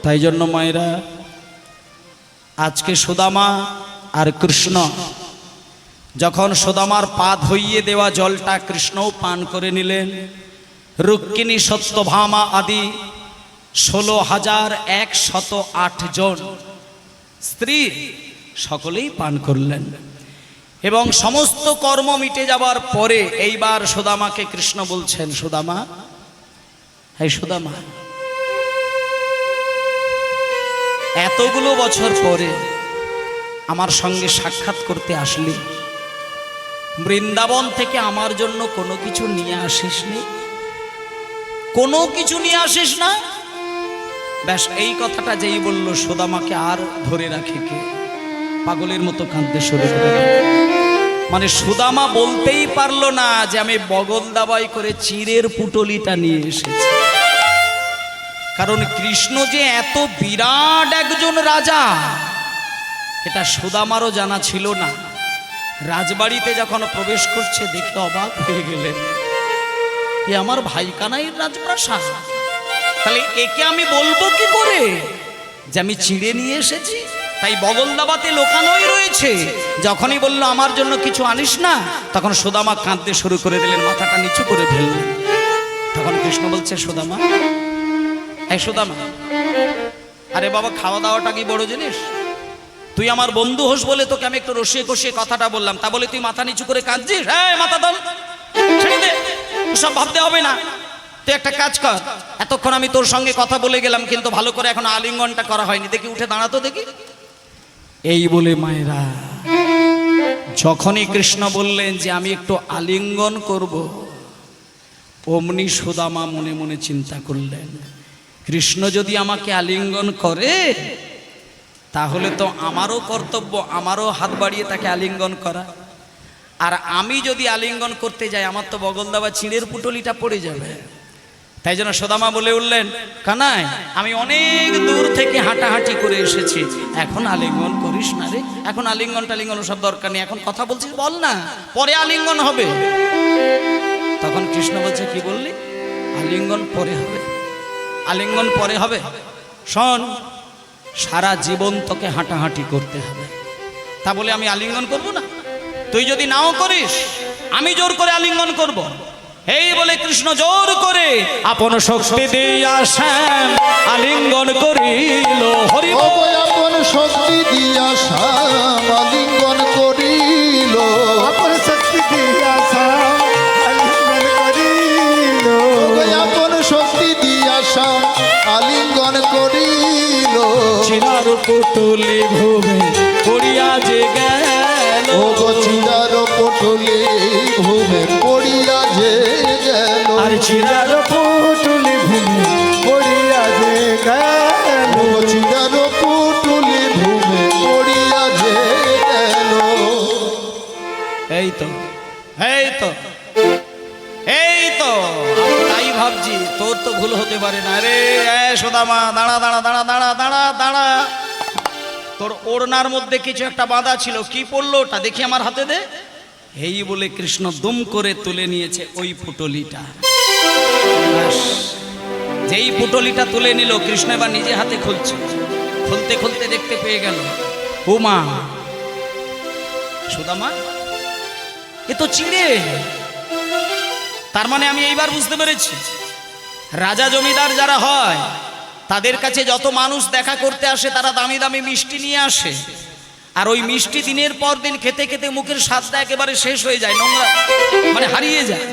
তাই জন্য মায়েরা, আজকে সুদামা আর কৃষ্ণ যখন সুদামার পা ধুইয়ে দেওয়া জলটা কৃষ্ণও পান করে নিলেন, রুক্মিণী, সত্যভামা আদি 16,108 জন স্ত্রী সকলেই পান করলেন। এবং সমস্ত কর্ম মিটে যাবার পরে এইবার সুদামাকে কৃষ্ণ বলছেন, সুদামা, এই সুদামা, এতগুলো বছর পরে আমার সঙ্গে সাক্ষাৎ করতে আসলি, বৃন্দাবন থেকে আমার জন্য কোনো কিছু নিয়ে আসিস নি? কোনো কিছু নিয়ে আসিস না? ব্যাস এই কথাটা যেই বলল, সুদামাকে আর ধরে রাখে কে? পাগলের মতো কাঁদতে শুরু করে। মানে সুদামা বলতেই পারলো না যে আমি বগল দাবাই করে চিড়ের পুটলিটা নিয়ে এসেছি। কারণ কৃষ্ণ যে এত বিরাট একজন রাজা, এটা সুদামারও জানা ছিল না। রাজবাড়িতে যখন প্রবেশ করছে দেখে অবাক হয়ে গেলেন, এ আমার ভাই কানাইয়ের রাজপ্রাসাদ, তাহলে একে আমি বলবো কি করে যে আমি চিড়ে নিয়ে এসেছি? তাই বগল দাবাতে লোকানোই রয়েছে। যখনই বললো আমার জন্য কিছু আনিস না, তখন সুদামা কাঁদতে শুরু করে দিলেন, মাথাটা নিচু করে ফেললেন। তখন কৃষ্ণ বলছে, সুদামা, এই সুদামা, আরে বাবা, খাওয়া দাওয়াটা কি বড় জিনিস? তুই আমার বন্ধু হোস বলে তোকে আমি একটু রসিয়ে কষিয়ে কথাটা বললাম, তা বলে তুই মাথা নিচু করে কাঁদছিস? হ্যাঁ, মাথা দল ছেড়ে দে, সব ভাবতে হবে না। তুই একটা কাজ কর, এতক্ষণ আমি তোর সঙ্গে কথা বলে গেলাম, কিন্তু ভালো করে এখন আলিঙ্গনটা করা হয়নি, দেখি উঠে দাঁড়াতো দেখি। এই বলে মায়েরা, যখনই কৃষ্ণ বললেন যে আমি একটু আলিঙ্গন করব, অমনি সুদামা মনে মনে চিন্তা করলেন, কৃষ্ণ যদি আমাকে আলিঙ্গন করে, তাহলে তো আমারও কর্তব্য, আমারও হাত বাড়িয়ে তাকে আলিঙ্গন করা। আর আমি যদি আলিঙ্গন করতে যাই, আমার তো বগল দাবা চিড়ের পুটলিটা পড়ে যাবে। তাই জন্য সুদামা বলে উঠলেন, কানাই, আমি অনেক দূর থেকে হাঁটাহাঁটি করে এসেছি, এখন আলিঙ্গন করিস না রে, এখন আলিঙ্গন টালিঙ্গন সব দরকার নেই, এখন কথা বলছিস বল না, পরে আলিঙ্গন হবে। তখন কৃষ্ণ বলছে, কি বললি? আলিঙ্গন পরে হবে? আলিঙ্গন পরে হবে? শোন, সারা জীবন তোকে হাঁটাহাঁটি করতে হবে, তা বলে আমি আলিঙ্গন করব না? তুই যদি নাও করিস, আমি জোর করে আলিঙ্গন করব। এই বলে কৃষ্ণ জোর করে আপন শক্তি দিয়া শ্যাম আলিঙ্গন করিল। হরি বল। আপন শক্তি দিয়া শ্যাম আলিঙ্গন করিল, আপন শক্তি দিয়া আলিঙ্গন করিল, পুতুলি ভূমে পড়িয়া যে গেল। ও গো চিরার পটলে ভূমে পড়িয়া যে গেল। আর চিরার পুতুলি ভূমি পড়িয়া যে গেল। ও গো চিরার পটলে ভূমে পড়িয়া যে গেল। এই তো এই তো এই তো আমি তাই ভাবছি, তোর তো ভুল হতে পারে না রে। সুদামা দাঁড়া দাঁড়া দাঁড়া দাঁড়া দাঁড়া দাঁড়া, তোর ওড়নার মধ্যে কিছু একটা বাঁধা ছিল, কি পড়লো ওটা দেখি আমার হাতে দে। এই বলে কৃষ্ণ দুম করে তুলে নিয়েছে ওই পুটলিটা। ব্যাস, যেই পুটলিটা তুলে নিল কৃষ্ণ এবার নিজে হাতে খুলছে। খুলতে খুলতে দেখতে পেয়ে গেল, উমা সুদামা এ তো চিড়ে। তার মানে আমি এইবার বুঝতে পেরেছি, রাজা জমিদার যারা হয় তাদের কাছে যত মানুষ দেখা করতে আসে তারা দামি দামি মিষ্টি নিয়ে আসে, আর ওই মিষ্টি দিনের পর দিন খেতে খেতে মুখের স্বাদটা একেবারে শেষ হয়ে যায়, নোংরা মানে হারিয়ে যায়।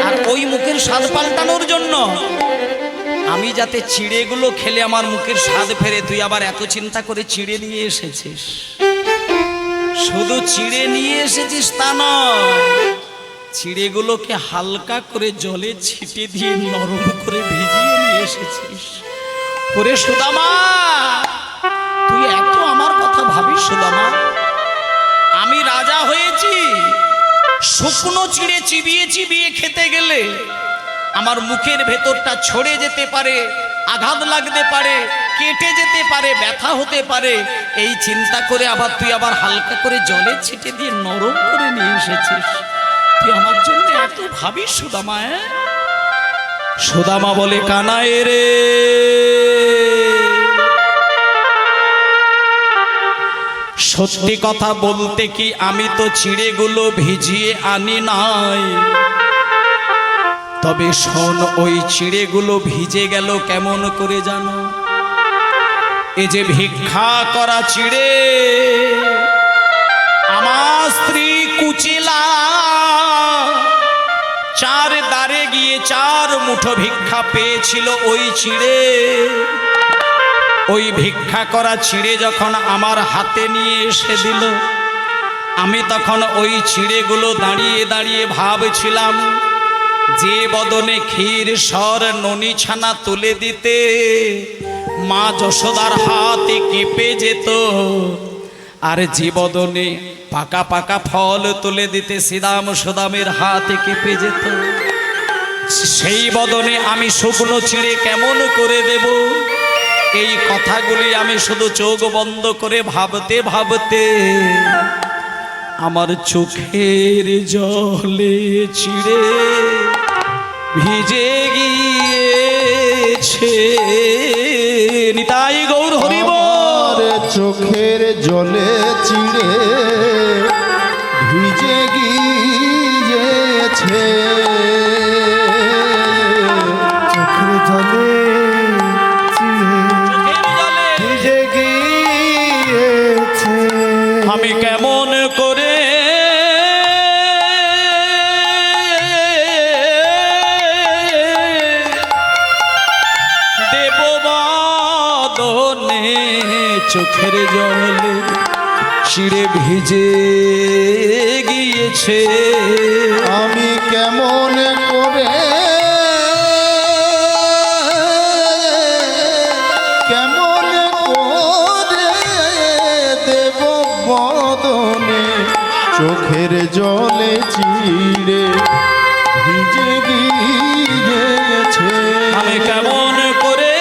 আর ওই মুখের স্বাদ পাল্টানোর জন্য আমি যাতে চিড়েগুলো খেলে আমার মুখের স্বাদ ফেরে, তুই আবার এত চিন্তা করে চিড়ে নিয়ে এসেছিস। শুধু চিড়ে নিয়ে এসেছিস তা নয়, চিড়েগুলোকে হালকা করে জলে ছিটে দিয়ে নরম করে ভিজিয়ে নিয়ে এসেছিস। ওরে সুদামা, তুই এত আমার কথা ভাবিস সুদামা? আমি রাজা হয়েছি, শুকনো চিড়ে চিবিয়ে চিবিয়ে খেতে গেলে আমার মুখের ভেতরটা ছড়ে যেতে পারে, আঘাত লাগতে পারে, কেটে যেতে পারে, ব্যথা হতে পারে। এই চিন্তা করে আবার তুই আবার হালকা করে জলে ছিটে দিয়ে নরম করে নিয়ে এসেছিস। তুই আমার জন্য এত ভাবিস সুদামা? সুদামা বলে, কানাই রে, সত্যি কথা বলতে কি আমি তো চিড়েগুলো ভিজিয়ে আনি নাই, তবে শোন ওই চিড়েগুলো ভিজে গেল কেমন করে জানো? এ যে ভিক্ষা করা চিড়ে, আমার স্ত্রী কুচিলা চার দ্বারে গিয়ে 4 মুঠো ভিক্ষা পেয়েছিল ওই চিড়ে। ওই ভিক্ষা করা চিড়ে যখন আমার হাতে নিয়ে এসে দিল, আমি তখন ওই চিড়েগুলো দাঁড়িয়ে দাঁড়িয়ে ভাবছিলাম, যে বদনে ক্ষীর সর ননি ছানা তুলে দিতে মা যশোদার হাতে কেঁপে যেত, আর যে বদনে পাকা পাকা ফল তুলে দিতে শ্রীরাম সুদামের হাতে কেঁপে যেত, সেই বদনে আমি শুকনো চিড়ে কেমন করে দেব? এই কথাগুলি আমি শুধু চোখ বন্ধ করে ভাবতে ভাবতে আমার চোখের জলে চিড়ে ভিজে গিয়েছে। নিতাই গৌর হরিব। চোখের জলে চিড়ে ভিজে গিয়েছে। চোখের জলে ভিজে গিয়েছে। আমি কেমন করে দেব বদনে চোখের জলে চিড়ে ভিজে গিয়েছে। আমি কেমন করে দেব বদনে চোখের জলে চিড়ে ভিজে গিয়েছে। আমি কেমন করে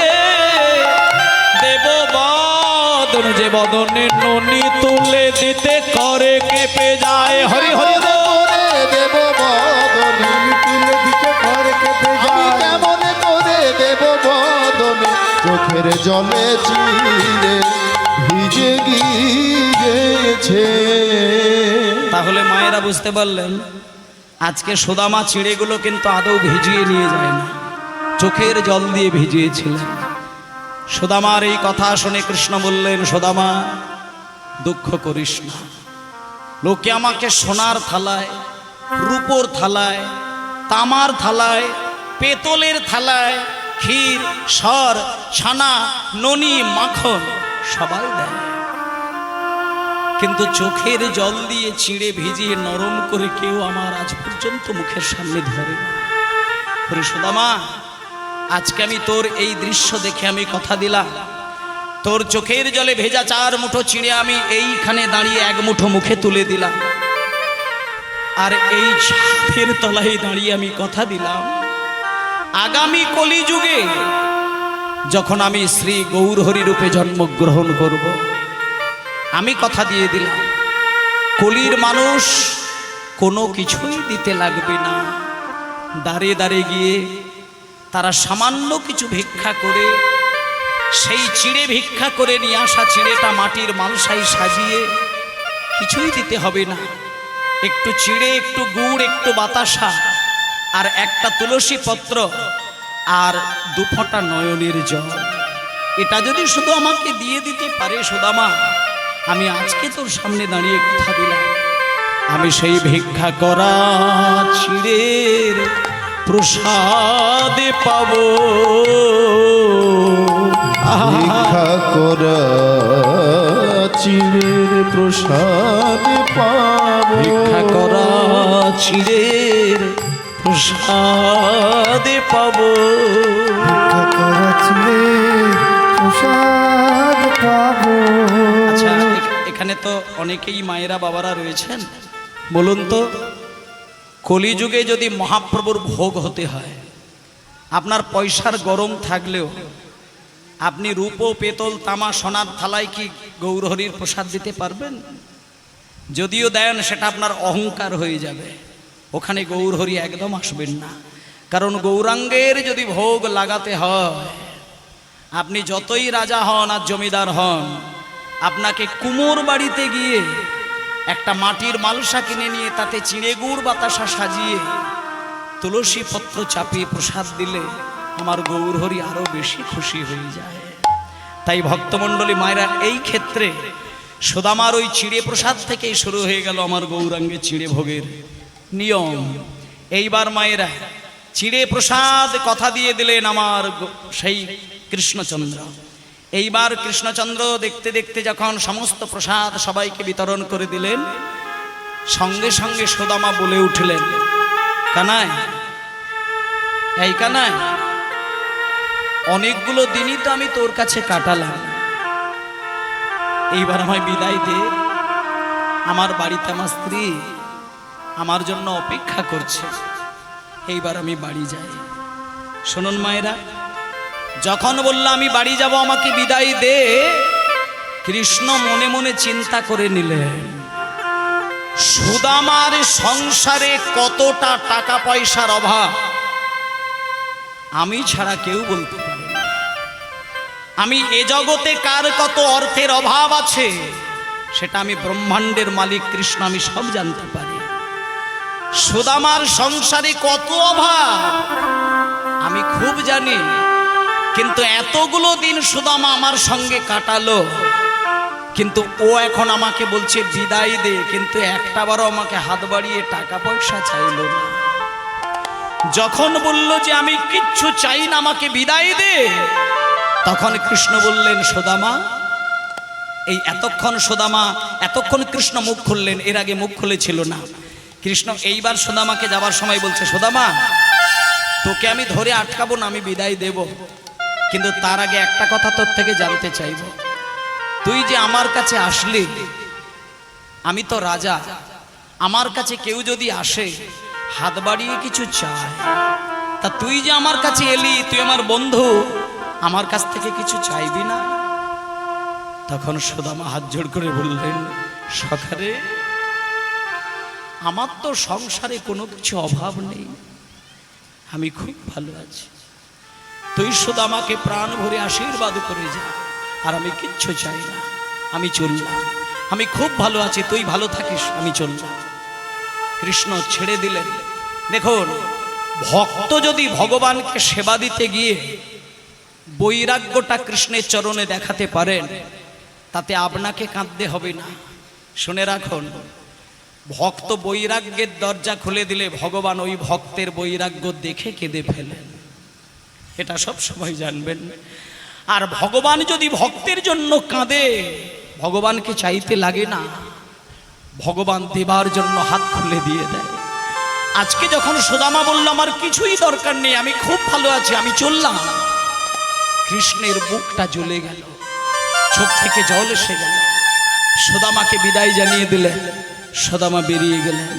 দেব বদন, যে বদনে ননি তুলে দিতে করে কেঁপে যায়। হরি হরি করে দেব বদনে তুলে দিতে ঘরে কেঁপে আমি যায়। কেমন করে দেব বদনে চোখের জলে চিড়ে ভিজে গিয়েছে। তাহলে মায়েরা বুঝতে পারলেন, আজকে সুদামা চিড়েগুলো কিন্তু আদৌ ভিজিয়ে নিয়ে যায় না, চোখের জল দিয়ে ভিজিয়েছিলেন। সুদামার এই কথা শুনে কৃষ্ণ বললেন, সুদামা দুঃখ করিস না, লোকে আমাকে সোনার থালায়, রূপোর থালায়, তামার থালায়, পেতলের থালায় ক্ষীর সর ছানা ননি মাখন সবাই দেয়, কিন্তু চোখের জল দিয়ে চিড়ে ভিজিয়ে নরম করে কেউ আমার আজ পর্যন্ত মুখের সামনে ধরে না। ওরে সুদামা, আজকে আমি তোর এই দৃশ্য দেখে আমি কথা দিলাম, তোর চোখের জলে ভেজা 4 মুঠো চিড়ে আমি এইখানে দাঁড়িয়ে 1 মুঠো মুখে তুলে দিলাম, আর এই ছাদের তলায় দাঁড়িয়ে আমি কথা দিলাম, আগামী কলিযুগে যখন আমি শ্রী গৌরহরি রূপে জন্মগ্রহণ করব, আমি কথা দিয়ে দিলাম কলির মানুষ কোনো কিছুই দিতে লাগবে না, দাঁড়ে দাঁড়ে গিয়ে তারা সামান্য কিছু ভিক্ষা করে সেই চিড়ে ভিক্ষা করে নিয়ে আসা চিড়েটা মাটির মালসায় সাজিয়ে কিছুই দিতে হবে না, একটু চিড়ে, একটু গুড়, একটু বাতাসা, আর একটা তুলসী পত্র, আর 2 ফোঁটা নয়নের জল, এটা যদি শুধু আমাকে দিয়ে দিতে পারে সুদামা, আমি আজকে তোর সামনে দাঁড়িয়ে কথা দিলাম, আমি সেই ভিক্ষা করা চিড়ের প্রসাদে পাব। ভিক্ষা করা চিড়ের প্রসাদ পাবো, ভিক্ষা করা চিড়ের প্রসাদে পাব। ভিক্ষা করা চিড়ে প্রসাদ পাবো। আচ্ছা, এখানে তো অনেকেই মায়েরা বাবারা রয়েছেন, বলুন তো, কলিযুগে যদি মহাপ্রভুর ভোগ হতে হয়, আপনার পয়সার গরম থাকলেও আপনি রূপো, পেতল, তামা, সোনার থালায় কি গৌরহরির প্রসাদ দিতে পারবেন? যদিও দেন, সেটা আপনার অহংকার হয়ে যাবে, ওখানে গৌরহরি একদম আসবেন না। কারণ গৌরাঙ্গের যদি ভোগ লাগাতে হয়, আপনি যতই রাজা হন আর জমিদার হন, আপনাকে কুমোর বাড়িতে গিয়ে একটা মাটির মালসা কিনে নিয়ে তাতে চিড়ে গুড় বাতাসা সাজিয়ে তুলসী পত্র চাপিয়ে প্রসাদ দিলে আমার গৌরহরি আরো বেশি খুশি হয়ে যায়। তাই ভক্তমণ্ডলী মায়েরা, এই ক্ষেত্রে সুদামার ওই চিড়ে প্রসাদ থেকেই শুরু হয়ে গেল আমার গৌরাঙ্গে চিড়ে ভোগের নিয়ম। এইবার মায়েরা চিড়ে প্রসাদ কথা দিয়ে দিলেন আমার সেই কৃষ্ণচন্দ্র। এইবার কৃষ্ণচন্দ্র দেখতে দেখতে যখন সমস্ত প্রসাদ সবাইকে বিতরণ করে দিলেন, সঙ্গে সঙ্গে সুদামা বলে উঠলেন, কানাই, এই কানাই, অনেকগুলো দিনই তো আমি তোর কাছে কাটালাম, এইবার আমায় বিদায় দে, আমার বাড়িতে আমার স্ত্রী আমার জন্য অপেক্ষা করছে, এইবার আমি বাড়ি যাই। শুনুন মায়েরা, যখন বললাম আমি বাড়ি যাব, আমাকে বিদায় দে, কৃষ্ণ মনে মনে চিন্তা করে নিলেন সুদামার সংসারে কতটা টাকা পয়সার অভাব আমি ছাড়া কেউ বলতে পারে না। আমি এ জগতে কার কত অর্থের অভাব আছে সেটা আমি ব্রহ্মাণ্ডের মালিক কৃষ্ণ, আমি সব জানতে পারি। সুদামার সংসারে কত অভাব আমি খুব জানি, কিন্তু এতগুলো দিন সুদামা আমার সঙ্গে কাটালো, কিন্তু ও এখন আমাকে বলছে বিদায় দে, কিন্তু একটাবারও আমাকে হাত বাড়িয়ে টাকা পয়সা চাইলো না। যখন বলল যে আমি কিচ্ছু চাই না, আমাকে বিদায় দে, তখন কৃষ্ণ বললেন সুদামা, এই এতক্ষণ কৃষ্ণ মুখ খুললেন, এর আগে মুখ খুলেছিল না কৃষ্ণ। এইবার সুদামাকে যাবার সময় বলছে, সুদামা, তোকে আমি ধরে আটকাবো না, আমি বিদায় দেব, কিন্তু তার আগে একটা কথা তোর থেকে জানতে চাইব, তুই যে আমার কাছে আসলি, আমি তো রাজা, আমার কাছে কেউ যদি আসে হাত বাড়িয়ে কিছু চায়, তা তুই যে আমার কাছে এলি, তুই আমার বন্ধু, আমার কাছ থেকে কিছু চাইবি না? তখন সুদামা হাত জোড় করে বললেন, সখারে, আমার তো সংসারে কোনো কিছু অভাব নেই, আমি খুব ভালো আছি, তুই শুধু আমাকে প্রাণ ভরে আশীর্বাদ করে যা, আর আমি কিচ্ছু চাই না, আমি চললাম, আমি খুব ভালো আছি, তুই ভালো থাকিস, আমি চললাম। কৃষ্ণ ছেড়ে দিলেন। দেখুন, ভক্ত যদি ভগবানকে সেবা দিতে গিয়ে বৈরাগ্যটা কৃষ্ণের চরণে দেখাতে পারেন, তাতে আপনাকে কাঁদতে হবে না। শুনে রাখুন, ভক্ত বৈরাগ্যের দরজা খুলে দিলে ভগবান ওই ভক্তের বৈরাগ্য দেখে কেঁদে ফেলেন, এটা সব সময় জানবেন। আর ভগবান যদি ভক্তের জন্য কাঁদে, ভগবানকে চাইতে লাগে না, ভগবান দেবার জন্য হাত খুলে দিয়ে দেয়। আজকে যখন সুদামা বলল আমার কিছুই দরকার নেই, আমি খুব ভালো আছি, আমি চললাম, কৃষ্ণের বুকটা জ্বলে গেল, চোখ থেকে জল এসে গেল। সুদামাকে বিদায় জানিয়ে দিলেন, সুদামা বেরিয়ে গেলেন।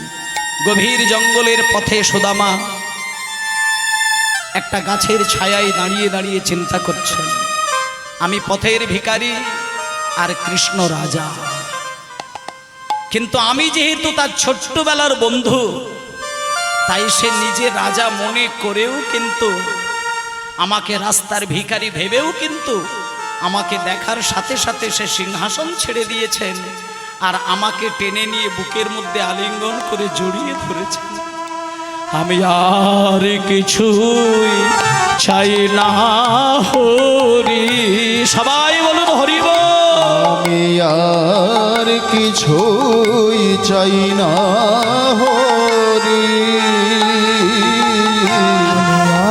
গভীর জঙ্গলের পথে সুদামা একটা গাছের ছায়ায় দাঁড়িয়ে দাঁড়িয়ে চিন্তা করছেন, আমি পথের ভিখারি আর কৃষ্ণ রাজা। কিন্তু আমি যেহেতু তার ছোট্টবেলার বন্ধু, তাই সে নিজে রাজা মনে করেও কিন্তু আমাকে রাস্তার ভিখারি ভেবেও কিন্তু আমাকে দেখার সাথে সাথে সে সিংহাসন ছেড়ে দিয়েছেন আর আমাকে টেনে নিয়ে বুকের মধ্যে আলিঙ্গন করে জড়িয়ে ধরেছেন। আমি আর কিছুই চাই না হরি, সবাই বলুন হরি বল। আমি আর কিছুই চাই না হরি,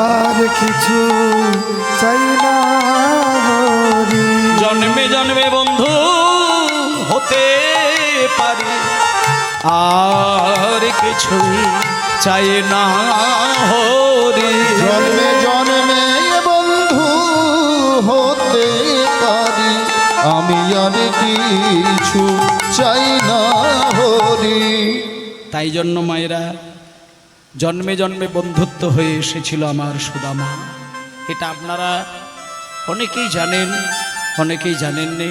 আর কিছু চাই না হরি। জন্মে জন্মে বন্ধু হতে পারি, আর কিছুই চাই না হরি। জন্মে জন্মে বন্ধু হতে পারি, আমি আর কিছু চাই না হরি। তাই জন্য মায়েরা, জন্মে জন্মে বন্ধুত্ব হয়ে এসেছিল আমার সুদামা। এটা আপনারা অনেকেই জানেন, অনেকেই জানেননি।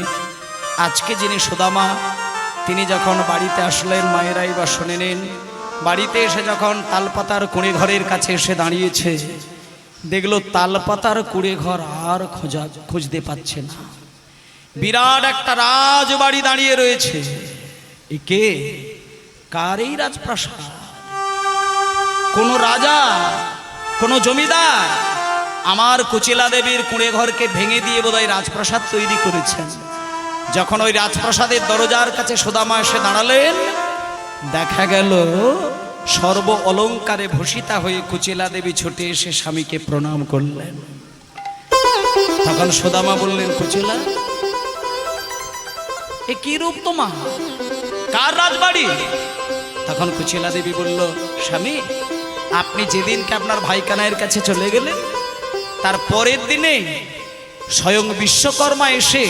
আজকে যিনি সুদামা, তিনি যখন বাড়িতে আসলেন, মায়েরাই বা শুনে নিন, বাড়িতে এসে যখন তালপাতার কুঁড়ে ঘরের কাছে এসে দাঁড়িয়েছে, দেখলো তালপাতার কুঁড়ে ঘর আর খুঁজতে পাচ্ছে না। বিরাট একটা রাজবাড়ি দাঁড়িয়ে রয়েছে। এ কে? কার এই রাজপ্রাসাদ? কোন রাজা, কোন জমিদার আমার কুচিলা দেবীর কুঁড়ে ঘরকে ভেঙে দিয়ে বোধহয় রাজপ্রাসাদ তৈরি করেছেন। যখন ওই রাজপ্রাসাদের দরজার কাছে সুদামা এসে দাঁড়ালেন, দেখা গেল সর্ব অলঙ্কারে ভূষিতা হয়ে কুচিলা দেবী ছুটে এসে স্বামীকে প্রণাম করলেন। তখন সুদামা বললেন, কুচিলা, এ কি রূপ তোমার? কার রাজবাড়ি? তখন কুচিলা দেবী বলল, স্বামী, আপনি যেদিনকে আপনার ভাই কানাইয়ের কাছে চলে গেলেন, তার পরের দিনে স্বয়ং বিশ্বকর্মা এসে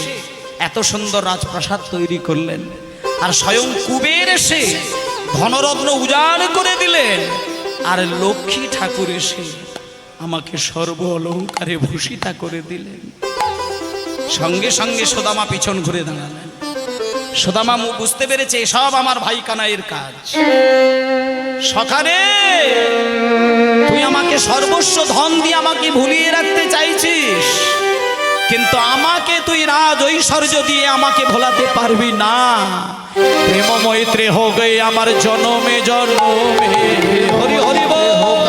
এত সুন্দর রাজপ্রাসাদ তৈরি করলেন, আর স্বয়ং কুবের এসে ধনরত্ন উজাড় করে দিলেন, আর লক্ষ্মী ঠাকুর এসে আমাকে সর্ব অলঙ্কারে ভূষিতা করে দিলেন। সঙ্গে সঙ্গে সুদামা পিছন ঘুরে দাঁড়ালেন। সুদামা বুঝতে পেরেছে এসব আমার ভাই কানাইয়ের কাজ। সখারে, তুই আমাকে সর্বস্ব ধন দিয়ে আমাকে ভুলিয়ে রাখতে চাইছিস, কিন্তু আমাকে তুই রাজ ঐশ্বর্য দিয়ে আমাকে ভোলাতে পারবি না। প্রেম মৈত্রে হোগে আমার জনমে জনমে, হরি হরি বল।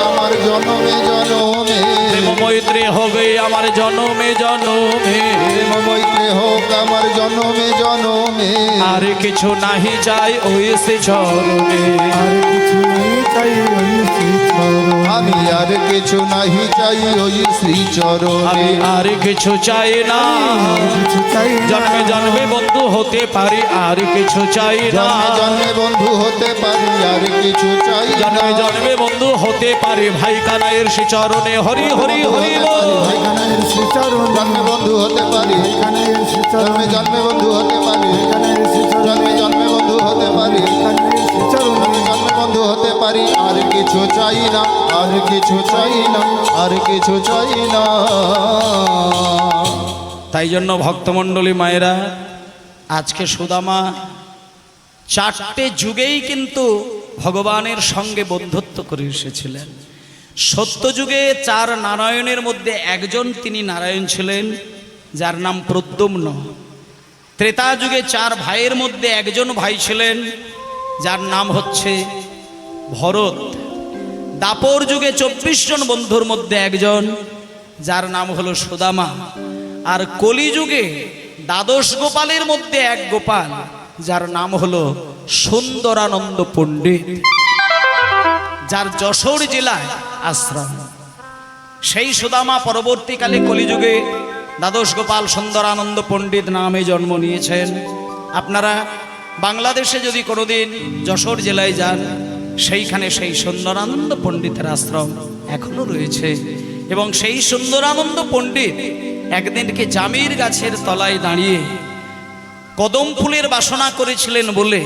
আমার জনমে জনমে, প্রেম মৈত্রে হোগে আমার জনমে জনমে, প্রেম মৈত্রে হোক আমার জনমে জনমে। আর কিছু নাহি চাই ওই সে চরণে, আর কিছু নেই চাই ওই শ্রীচরণ। আমি আর কিছু নাহি চাই ওই শ্রীচরণে। আমি আর কিছু চাই না, কিছু চাই না। জন্মে জন্মে বন্ধু হতে পারি, আর কিছু চাই না। জন্মে জন্মে বন্ধু হতে পারি, আর কিছু চাই না। জন্মে জন্মে বন্ধু হতে পারি, ভাই কানাইয়ের সে চরণে, হরি হরি হরি বল। কানাইয়ের শ্রীচরণ, জন্মে বন্ধু হতে পারি, কানাইয়ের শ্রীচরণ, জন্মে জন্মে বন্ধু হতে পারি, কানাইয়ের শ্রীচরণ, জন্মে জন্মে বন্ধু হতে পারি, কানাইয়ের শ্রীচরণ। জন্মে জন্মে বন্ধু হতে পারি, আর কিছু চাই না, আর কিছু চাই না, আর কিছু চাই না। তাই জন্য ভক্তমণ্ডলী মায়েরা, আজকে সুদামা চারটে যুগেই কিন্তু ভগবানের সঙ্গে বন্ধুত্ব করে এসেছিলেন। সত্য যুগে চার নারায়ণের মধ্যে একজন তিনি নারায়ণ ছিলেন, যার নাম প্রদ্যুম্ন। ত্রেতা যুগে চার ভাইয়ের মধ্যে একজন ভাই ছিলেন, যার নাম হচ্ছে ভরত। দাপর যুগে 24 জন বন্ধুর মধ্যে একজন, যার নাম হলো সুদামা। আর কলিযুগে দ্বাদশ গোপালের মধ্যে এক গোপাল, যার নাম হলো সুন্দরানন্দ পণ্ডিত, যার যশোর জেলায় আশ্রম। সেই সুদামা পরবর্তীকালে কলিযুগে দ্বাদশ গোপাল সুন্দরানন্দ পণ্ডিত নামে জন্ম নিয়েছেন। আপনারা বাংলাদেশে যদি কোনোদিন যশোর জেলায় যান, সেইখানে সেই সুন্দরানন্দ পণ্ডিতের আশ্রম এখনো রয়েছে। এবং সেই সুন্দরানন্দ পণ্ডিত একদিনকে জামির গাছের তলায় দাঁড়িয়ে কদম ফুলের বাসনা করেছিলেন বলে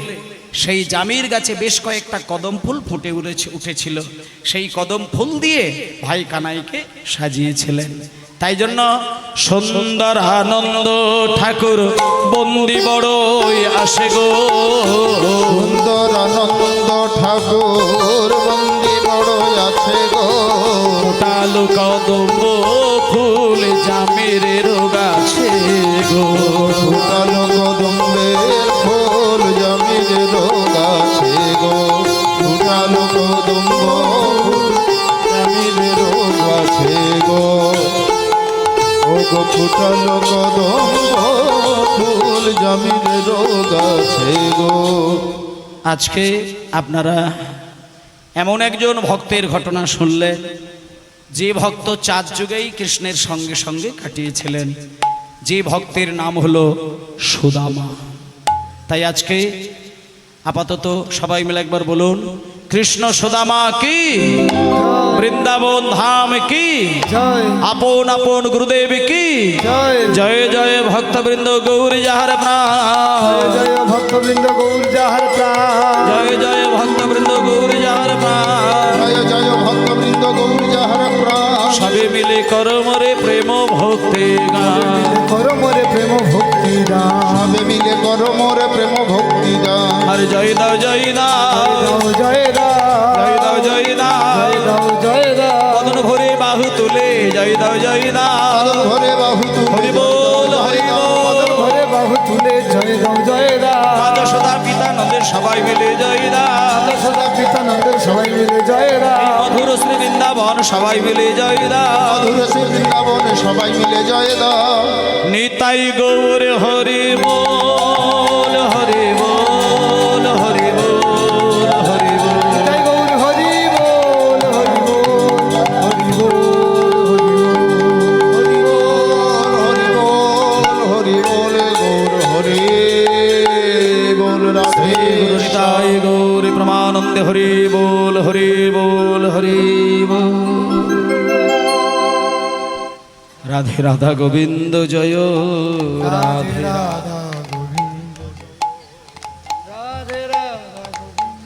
সেই জামির গাছে বেশ কয়েকটা কদম ফুল ফুটে উঠেছিল। সেই কদম ফুল দিয়ে ভাই কানাইকে সাজিয়েছিলেন। তাই জন্য সুন্দর আনন্দ ঠাকুর বন্দি বড়ই আসে গো, সুন্দর আনন্দ ঠাকুর বন্দি বড় আছে গো, কালো কদম ফুল জামিরের গাছে গো, কালো কদম্বের ফুল জমির গাছে গো, কালো কদম্ব ফুল জমির গাছে গো, ও গো ফুটালো কদম্ব ফুল জমির গাছে গো। আজকে আপনারা এমন একজন ভক্তের ঘটনা শুনলেন, যে ভক্ত 4 যুগেই কৃষ্ণের সঙ্গে সঙ্গে কাটিয়েছিলেন, যে ভক্তের নাম হলো সুদামা। তাই আজকে আপাতত সবাই মিলে একবার বলুন, কৃষ্ণ সুদামা কি, বৃন্দাবন ধাম কি, জয় আপন আপন গুরুদেব কি, জয় জয় জয় ভক্তবৃন্দ গৌর যাহার প্রাণ, জয় ভক্তবৃন্দ গৌর যাহার প্রাণ, জয় জয় ভক্তবৃন্দ গৌর যাহার প্রাণ, জয় জয় ভক্তবৃন্দ গৌর যাহার প্রাণ, সবে মিলে করমরে প্রেম ভক্তি গান, করো মোরে প্রেম ভক্তি দান, সবে মিলে করো মোরে প্রেম ভক্তি গান। আর জয় দাও জয় দাও, জয় রাম, জয় দাও জয় দাও, জয় রাম, বদন ভরে বাহু তুলে জয় দাও জয় দাও, ভরে বাহু তুলে হরি বল হরি বল, ঘরে বাহু তুলে জয় রাম, জয় রাম, যশোদা পিতা নন্দের সবাই মিলে জয় দাও, সদা পিতানন্দের সবাই মিলে জয় রাম, মধুর শ্রী বৃন্দাবন সবাই মিলে জয় দাও, মধুর শ্রী বৃন্দাবনে সবাই মিলে জয় দাও। নিতাই গৌর হরি বল হরি বল হরি বল হরি বল, জয় গৌর হরি বল, হরি বল, হরি বল, হরি বল, হরি হরি বল, বল গৌর হরি বল, রাধে নিতাই গৌর প্রমানন্দে হরি বল হরি বল হরি বল। রাধে রাধা গোবিন্দ জয় রাধে রাধা